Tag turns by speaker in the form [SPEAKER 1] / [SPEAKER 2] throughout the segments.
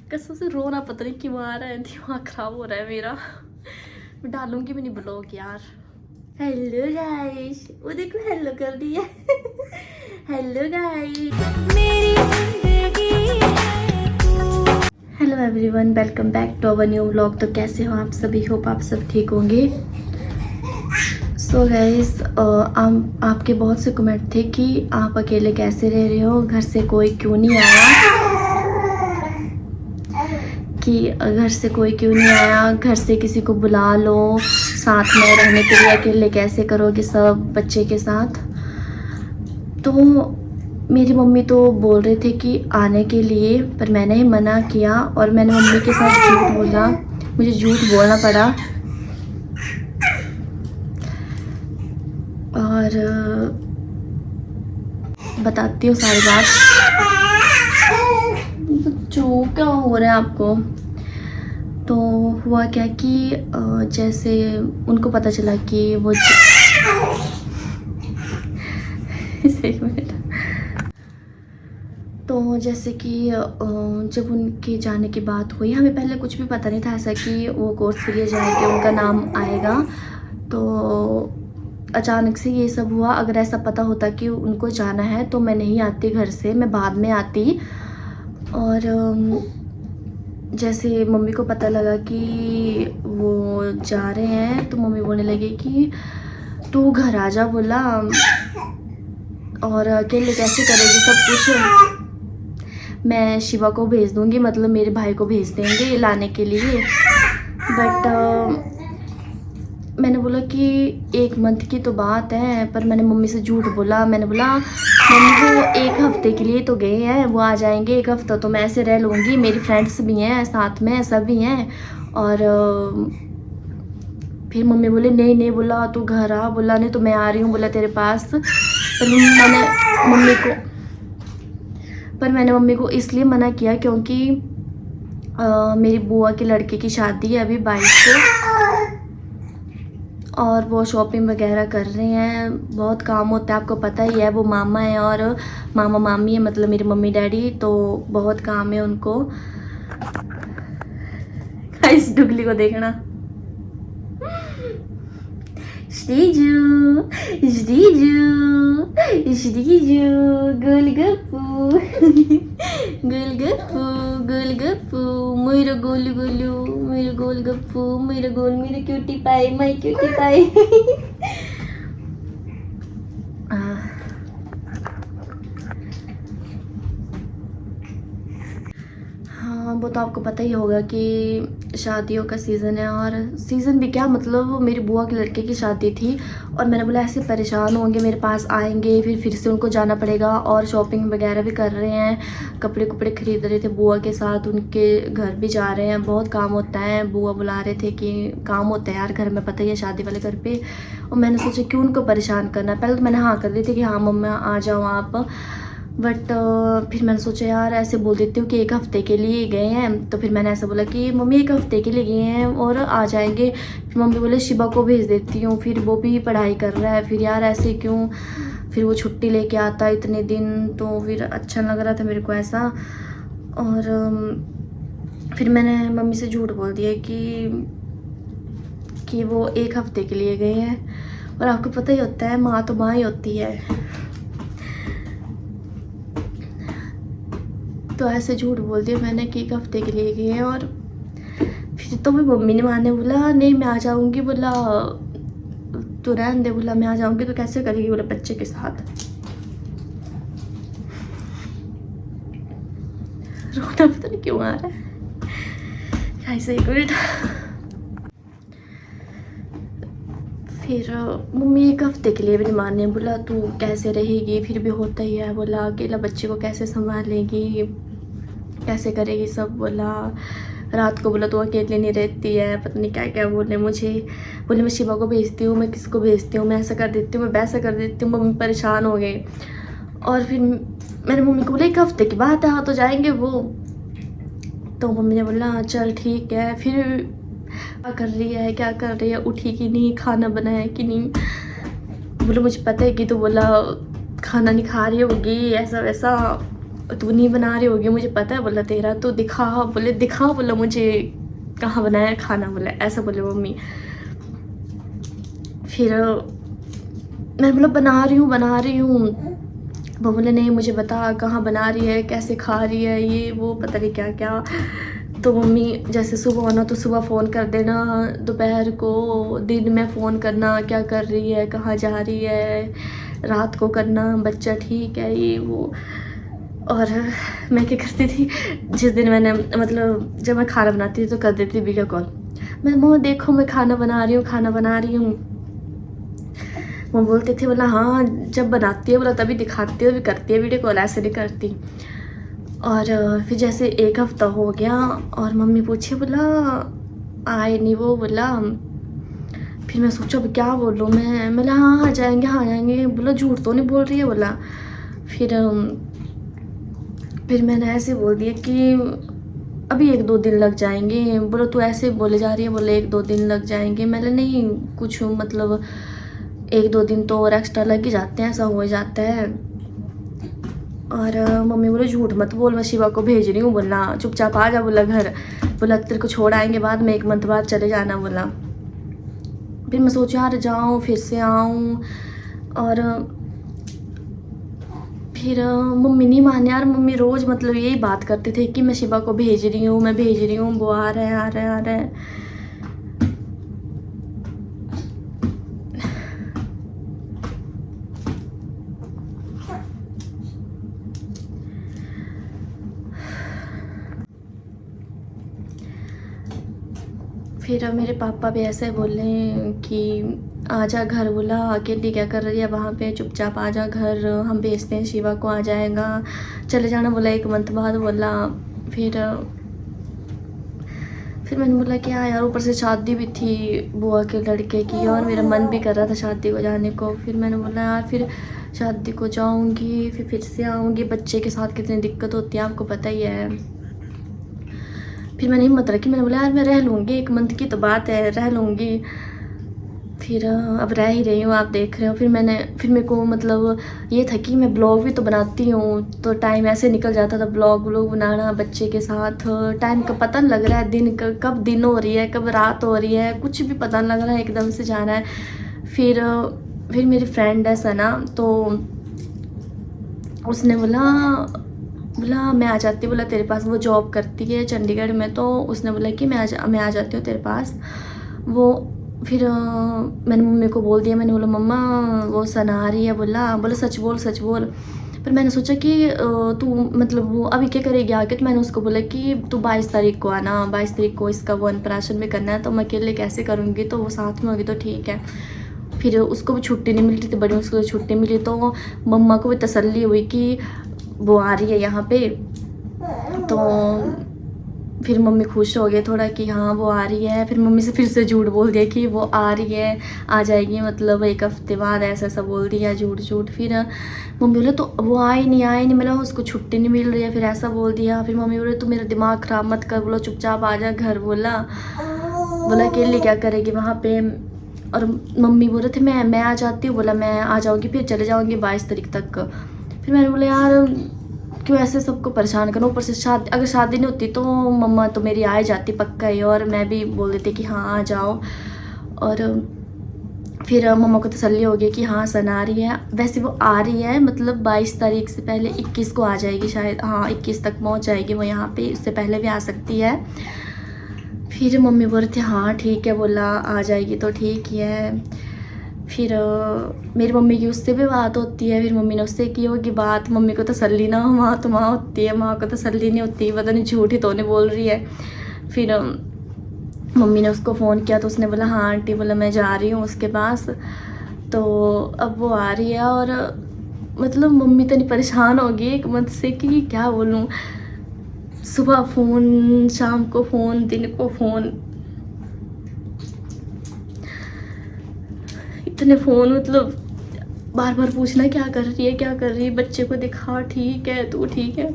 [SPEAKER 1] कसम से रोना पता नहीं क्यों आ रहा है, दिमाग खराब हो रहा है मेरा। मैं डालूंगी भी नहीं ब्लॉग यार। हेलो गाइस, वो देखो हेलो कर दिया। Hello guys, hello everyone, welcome back to our new vlog. तो कैसे हो आप सभी? होप आप सब ठीक होंगे। सो गाइस, आपके बहुत से कमेंट थे कि आप अकेले कैसे रह रहे हो, घर से कोई क्यों नहीं आया, कि घर से कोई क्यों नहीं आया, घर से किसी को बुला लो साथ में रहने के लिए, अकेले कैसे करोगे सब बच्चे के साथ। तो मेरी मम्मी तो बोल रहे थे कि आने के लिए, पर मैंने ही मना किया और मैंने मम्मी के साथ झूठ बोला, मुझे झूठ बोलना पड़ा। और बताती हूँ सारी बात। जो क्या हो रहा है आपको? तो हुआ क्या कि जैसे उनको पता चला कि वो एक मिनट। तो जैसे कि जब उनके जाने की बात हुई, हमें पहले कुछ भी पता नहीं था ऐसा कि वो कोर्स के लिए जाएंगे, उनका नाम आएगा। तो अचानक से ये सब हुआ। अगर ऐसा पता होता कि उनको जाना है तो मैं नहीं आती घर से, मैं बाद में आती। और जैसे मम्मी को पता लगा कि वो जा रहे हैं तो मम्मी बोलने लगी कि तू घर आ जा, बोला, और अकेले कैसे करेगी सब कुछ। मैं शिवा को भेज दूंगी, मतलब मेरे भाई को भेज देंगे लाने के लिए। बट मैंने बोला कि 1 मंथ की तो बात है, पर मैंने मम्मी से झूठ बोला। मैंने बोला मम्मी वो 1 हफ्ते के लिए तो गए हैं, वो आ जाएंगे, 1 हफ्ता तो मैं ऐसे रह लूँगी, मेरी फ्रेंड्स भी हैं साथ में, सभी हैं। और फिर मम्मी बोले नहीं नहीं, बोला तू घर आ, बोला नहीं तो मैं आ रही हूँ, बोला तेरे पास। पर मैंने मम्मी को इसलिए मना किया क्योंकि मेरी बुआ के लड़के की शादी है अभी 22 को, और वो शॉपिंग वगैरह कर रहे हैं। बहुत काम होता है, आपको पता ही है, वो मामा है और मामा मामी है, मतलब मेरे मम्मी डैडी, तो बहुत काम है उनको। इस डुगली को देखना। श्रीजू श्रीजू श्रीजू, गोलगप्पू गोलगप्पू गोलगप्पू, मेरा गोलू गोलू, मेरा गोलगप्पू, मेरा गोल, मेरा cutie pie, my cutie pie. हाँ, वो तो आपको पता ही होगा कि शादियों का सीज़न है। और सीज़न भी क्या, मतलब मेरी बुआ के लड़के की शादी थी और मैंने बोला ऐसे परेशान होंगे, मेरे पास आएंगे, फिर से उनको जाना पड़ेगा। और शॉपिंग वगैरह भी कर रहे हैं, कपड़े कपड़े खरीद रहे थे बुआ के साथ, उनके घर भी जा रहे हैं, बहुत काम होता है। बुआ बुला रहे थे कि काम होता है यार घर में, पता ही है शादी वाले घर पे। और मैंने सोचा क्यों उनको परेशान करना, पहले तो मैंने हाँ कर दी थी कि हाँ मम्मा आ जाओ आप। बट फिर मैंने सोचा यार ऐसे बोल देती हूँ कि 1 हफ्ते के लिए गए हैं। तो फिर मैंने ऐसा बोला कि मम्मी 1 हफ्ते के लिए गए हैं और आ जाएंगे। फिर मम्मी बोले शिवा को भेज देती हूँ, फिर वो भी पढ़ाई कर रहा है, फिर यार ऐसे क्यों, फिर वो छुट्टी लेके आता इतने दिन, तो फिर अच्छा लग रहा था मेरे को ऐसा। और फिर मैंने मम्मी से झूठ बोल दिया कि वो 1 हफ्ते के लिए गए हैं। और आपको पता ही होता है, माँ तो माँ ही होती है। तो ऐसे झूठ बोल दिया मैंने कि 1 हफ्ते के लिए गए हैं। और फिर तो मेरी मम्मी ने माने बोला नहीं मैं आ जाऊंगी, बोला तू रहने दे, बोला मैं आ जाऊंगी तो कैसे करेगी, बोला बच्चे के साथ। रोना पता नहीं क्यों आ रहा है, ऐसे 1 मिनट। फिर मम्मी 1 हफ्ते के लिए भी नहीं माने, बोला तू कैसे रहेगी, फिर भी होता ही है, बोला अकेला बच्चे को कैसे संभालेगी, कैसे करेगी सब, बोला रात को, बोला तो अकेले नहीं रहती है, पता नहीं क्या क्या बोले मुझे। बोले मैं शिवा को भेजती हूँ, मैं किसको भेजती हूँ, मैं ऐसा कर देती हूँ, मैं वैसा कर देती हूँ। मम्मी परेशान हो गए। और फिर मैंने मम्मी को बोला 1 हफ्ते की बात है, हाँ तो जाएंगे वो। तो मम्मी ने बोला चल ठीक है। फिर क्या कर रही है, क्या कर रही है, उठी कि नहीं, खाना बनाया कि नहीं, बोले मुझे पता है कि, तो बोला खाना नहीं खा रही होगी ऐसा वैसा। तू नहीं बना रही होगी मुझे पता है, बोला तेरा तो दिखा, बोले दिखा, बोला मुझे कहाँ बनाया खाना, बोला ऐसा बोले मम्मी। फिर मैं बोला बना रही हूँ। वो बोले नहीं मुझे बता कहाँ बना रही है, कैसे खा रही है, ये वो पता नहीं क्या क्या। तो मम्मी जैसे सुबह होना तो सुबह फ़ोन कर देना, दोपहर को, दिन में फ़ोन करना क्या कर रही है, कहाँ जा रही है, रात को करना बच्चा ठीक है, ये वो। और मैं क्या करती थी, जिस दिन मैंने मतलब जब मैं खाना बनाती थी तो कर देती थी वीडियो कॉल। मैं मम्मा देखो मैं खाना बना रही हूँ, खाना बना रही हूँ। वो बोलते थे, बोला हाँ जब बनाती है बोला तभी दिखाती है, भी करती है वीडियो कॉल, ऐसे नहीं करती। और फिर जैसे एक हफ्ता हो गया और मम्मी पूछे, बोला आए नहीं वो, बोला। फिर मैं सोचा अब क्या बोलूँ मैं, बोला हाँ आ जाएंगे, हाँ आ जाएंगे, बोला झूठ तो नहीं बोल रही है, बोला। फिर मैंने ऐसे बोल दिया कि अभी 1-2 दिन लग जाएंगे। बोला तू ऐसे बोले जा रही है, बोले 1-2 दिन लग जाएंगे। मैंने नहीं कुछ मतलब 1-2 दिन तो और एक्स्ट्रा लग ही जाते हैं, ऐसा हो जाता है। और मम्मी बोले झूठ मत बोल, मैं शिवा को भेज रही हूँ, बोला चुपचाप आ जा, बोला घर, बोला तेरे को छोड़ आएंगे बाद में, 1 मंथ बाद चले जाना, बोला। फिर मैं सोचा यार जाऊँ फिर से आऊँ। और फिर मम्मी नहीं माने यार, मम्मी रोज़ मतलब यही बात करते थे कि मैं शिवा को भेज रही हूँ, मैं भेज रही हूँ, वो आ रहा है आ रहा है आ रहा है। फिर मेरे पापा भी ऐसे बोले कि आजा घर, बोला अकेली क्या कर रही है वहाँ पे, चुपचाप आजा घर, हम भेजते हैं शिवा को, आ जाएगा, चले जाना, बोला 1 मंथ बाद, बोला। फिर मैंने बोला कि हाँ यार, ऊपर से शादी भी थी बुआ के लड़के की और मेरा मन भी कर रहा था शादी को जाने को। फिर मैंने बोला यार फिर शादी को जाऊँगी फिर से आऊँगी, बच्चे के साथ कितनी दिक्कत होती है आपको पता ही है। फिर मैंने हिम्मत रखी, मैंने बोला यार मैं रह लूँगी, 1 मंथ की तो बात है, रह लूँगी। फिर अब रह ही रही हूँ, आप देख रहे हो। फिर मेरे को मतलब ये था कि मैं ब्लॉग भी तो बनाती हूँ, तो टाइम ऐसे निकल जाता था ब्लॉग बनाना बच्चे के साथ। टाइम का पता नहीं लग रहा है, कब दिन हो रही है, कब रात हो रही है, कुछ भी पता नहीं लग रहा है, एकदम से जाना है। फिर मेरी फ्रेंड है सना, तो उसने बोला मैं आ जाती, बोला तेरे पास, वो जॉब करती है चंडीगढ़ में, तो उसने बोला कि मैं आ जाती हूँ तेरे पास। फिर मैंने मम्मी को बोल दिया, मैंने बोला मम्मा वो सना आ रही है, बोला सच बोल सच बोल। फिर मैंने सोचा कि तू मतलब वो अभी क्या करेगी आके, तो मैंने उसको बोला कि तू 22 तारीख को आना, 22 तारीख को इसका वो अनप्राशन में करना है, तो मैं अकेले कैसे करूँगी, तो वो साथ में होगी तो ठीक है। फिर उसको भी छुट्टी नहीं मिलती थी, बड़ी मुश्किल से छुट्टी मिली, तो मम्मा को भी तसल्ली हुई कि वो आ रही है यहाँ पे। तो फिर मम्मी खुश हो गए थोड़ा कि हाँ वो आ रही है। फिर मम्मी से फिर से झूठ बोल दिया कि वो आ रही है, आ जाएगी मतलब 1 हफ्ते बाद, ऐसा ऐसा बोल दिया झूठ। फिर मम्मी बोले तो वो आए नहीं, मैंने उसको छुट्टी नहीं मिल रही है, फिर ऐसा बोल दिया। फिर मम्मी बोले तू मेरा दिमाग ख़राब मत कर, बोला चुपचाप आ जा घर, बोला अकेले क्या करेगी वहाँ पे। और मम्मी बोल रहे थे मैं आ जाती हूँ, बोला मैं आ जाऊँगी फिर चले जाऊँगी 22 तारीख तक। फिर मैंने बोला यार क्यों ऐसे सबको परेशान करना, ऊपर से शादी, अगर शादी नहीं होती तो मम्मा तो मेरी आ जाती पक्का ही, और मैं भी बोल देती कि हाँ आ जाओ। और फिर मम्मा को तसल्ली हो गई कि हाँ सना आ रही है, वैसे वो आ रही है मतलब 22 तारीख से पहले 21 को आ जाएगी शायद, हाँ 21 तक पहुंच जाएगी वो यहाँ पे, उससे पहले भी आ सकती है। फिर मम्मी बोल रही थी हाँ ठीक है, बोला आ जाएगी तो ठीक ही है। फिर मेरी मम्मी की उससे भी बात होती है, फिर मम्मी ने उससे की होगी बात, मम्मी को तसल्ली ना हो, माँ तो माँ होती है, माँ को तसल्ली नहीं होती, पता नहीं झूठी तो नहीं बोल रही है। फिर मम्मी ने उसको फ़ोन किया तो उसने बोला हाँ आंटी, बोला मैं जा रही हूँ उसके पास। तो अब वो आ रही है, और मतलब मम्मी तो नहीं परेशान हो गई 1 मंथ से कि क्या बोलूँ, सुबह फ़ोन, शाम को फ़ोन, दिन को फ़ोन, इतने फ़ोन, मतलब बार बार पूछना क्या कर रही है, बच्चे को दिखा, ठीक है तू ठीक है।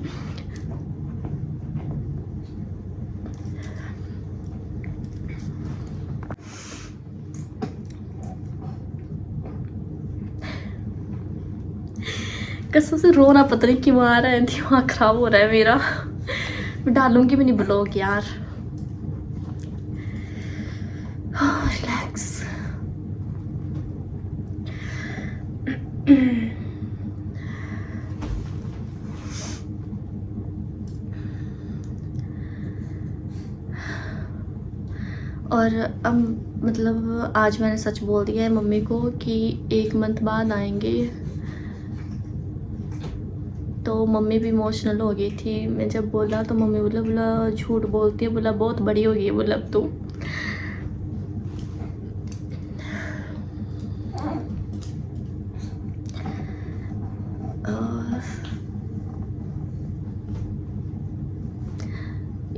[SPEAKER 1] कसम से रोना पता नहीं क्यों आ रहा है, दिमाग खराब हो रहा है मेरा। मैं डालूंगी भी नहीं ब्लॉग यार। रिलैक्स। और अब मतलब आज मैंने सच बोल दिया है मम्मी को कि 1 मंथ बाद आएंगे। तो मम्मी भी इमोशनल हो गई थी। मैं जब बोला तो मम्मी बोला झूठ बोलती है, बोला बहुत बड़ी हो गई है, बोला अब तो।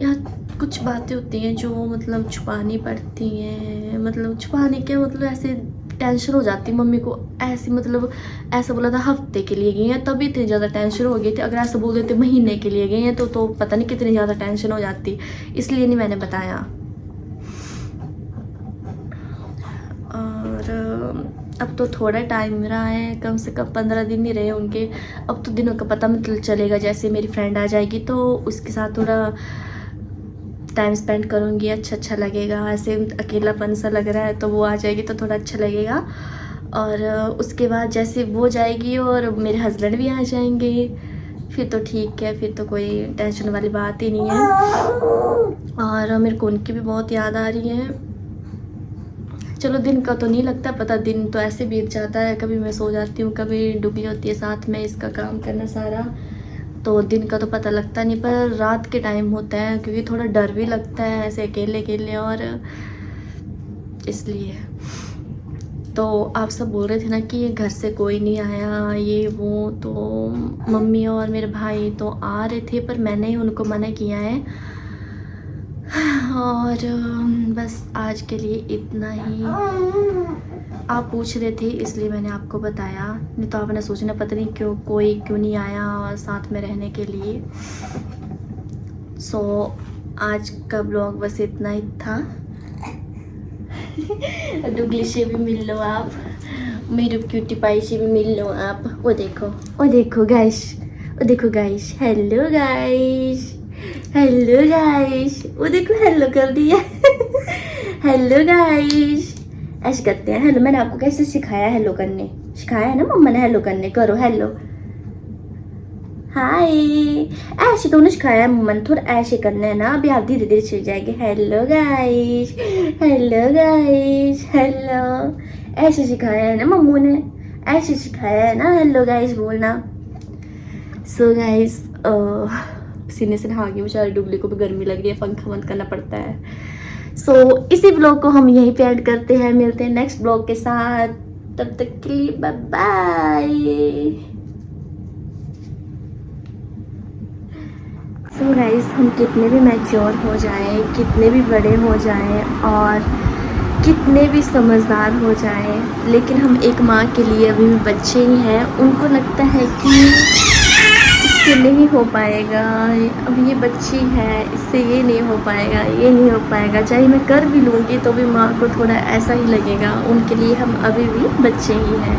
[SPEAKER 1] यार कुछ बातें होती हैं जो मतलब छुपानी पड़ती हैं, मतलब छुपाने क्या मतलब ऐसे टेंशन हो जाती है मम्मी को। ऐसे मतलब ऐसा बोला था हफ्ते के लिए गई हैं, तभी इतनी ज़्यादा टेंशन हो गई थी। अगर ऐसा बोल देते महीने के लिए गई हैं तो पता नहीं कितनी ज़्यादा टेंशन हो जाती, इसलिए नहीं मैंने बताया। और अब तो थोड़ा टाइम रहा है, कम से कम 15 दिन ही रहे होंगे। अब तो दिनों का पता मतलब चलेगा। जैसे मेरी फ्रेंड आ जाएगी तो उसके साथ थोड़ा टाइम स्पेंड करूँगी, अच्छा लगेगा। ऐसे अकेलापन सा लग रहा है तो वो आ जाएगी तो थोड़ा अच्छा लगेगा। और उसके बाद जैसे वो जाएगी और मेरे हस्बैंड भी आ जाएंगे, फिर तो ठीक है, फिर तो कोई टेंशन वाली बात ही नहीं है। और मेरे को उनकी भी बहुत याद आ रही है। चलो दिन का तो नहीं लगता पता, दिन तो ऐसे बीत जाता है। कभी मैं सो जाती हूँ, कभी डूबी होती है साथ में इसका काम करना सारा, तो दिन का तो पता लगता नहीं। पर रात के टाइम होता है, क्योंकि थोड़ा डर भी लगता है ऐसे अकेले अकेले, और इसलिए। तो आप सब बोल रहे थे ना कि घर से कोई नहीं आया ये वो, तो मम्मी और मेरे भाई तो आ रहे थे पर मैंने ही उनको मना किया है। और बस आज के लिए इतना ही। आप पूछ रहे थे इसलिए मैंने आपको बताया, नहीं तो आपने सोचना पता नहीं क्यों नहीं आया साथ में रहने के लिए। सो आज का ब्लॉग बस इतना ही था। डुगली से भी मिल लो आप, मेरे क्यूटी पाई से भी मिल लो आप। वो देखो गाइस, वो देखो guys, hello guys, hello guys, वो देखो हेलो कर दिया। हेलो गाइस, ऐसे करते हैं हेलो। मैंने आपको कैसे सिखाया हेलो करने, सिखाया है ना मम्मा ने हेलो करने। करो हेलो, हाय। ऐसे तो उन्हें सिखाया है मम्मा ने, थोड़ा ऐसे करना है ना, अभी आप धीरे धीरे सीख जाएंगे। Hello guys, hello guys, hello. ऐसे सिखाया है ना मम्मू ने, ऐसे सिखाया है ना हेलो गाइस बोलना। सो गाइस सीने से नहा गई बेचारी डुगली को भी गर्मी लग रही है, पंखा बंद करना पड़ता है। सो इसी ब्लॉग को हम यहीं पे ऐड करते हैं, मिलते हैं नेक्स्ट ब्लॉग के साथ। तब तक के लिए बाय बाय। सो गाइस हम कितने भी मैच्योर हो जाएं, कितने भी बड़े हो जाएं और कितने भी समझदार हो जाएं, लेकिन हम एक माँ के लिए अभी भी बच्चे ही हैं। उनको लगता है कि इससे नहीं हो पाएगा, अब ये बच्ची है, इससे ये नहीं हो पाएगा, ये नहीं हो पाएगा। चाहे मैं कर भी लूँगी तो भी माँ को थोड़ा ऐसा ही लगेगा। उनके लिए हम अभी भी बच्चे ही हैं।